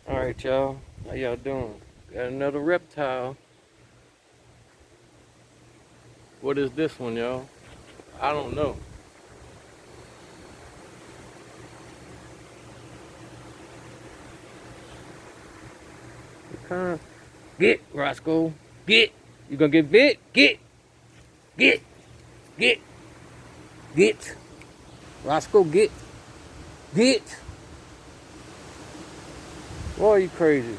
Alright, y'all. How y'all doing? Got another reptile. What is this one, y'all? I don't know. Kinda... Get, Roscoe. Get. You gonna get bit? Get. Get. Get. Get. Roscoe, get. Get. Boy, you crazy.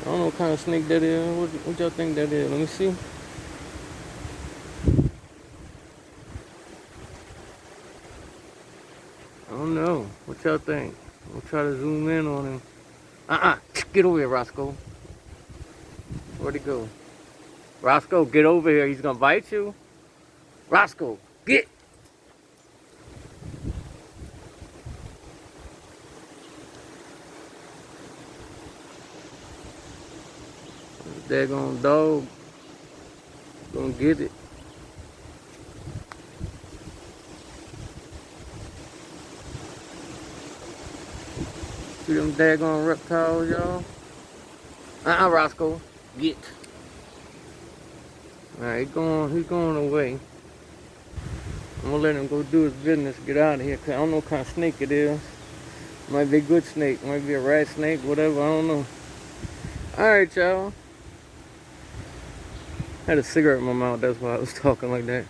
I don't know what kind of snake that is. What y'all think that is? Let me see. I don't know. What y'all think? We'll try to zoom in on him. Get over here, Roscoe. Where'd he go? Roscoe, get over here. He's gonna bite you. Roscoe, get. Daggone dog. Gonna get it. See them daggone reptiles, y'all? Roscoe. Get. Alright, he's going away. I'm gonna let him go do his business, get out of here, cause I don't know what kind of snake it is. Might be a good snake, might be a rat snake, whatever, I don't know. Alright, y'all. I had a cigarette in my mouth, that's why I was talking like that.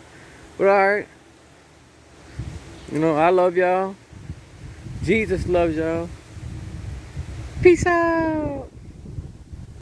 But alright. You know, I love y'all. Jesus loves y'all. Peace out.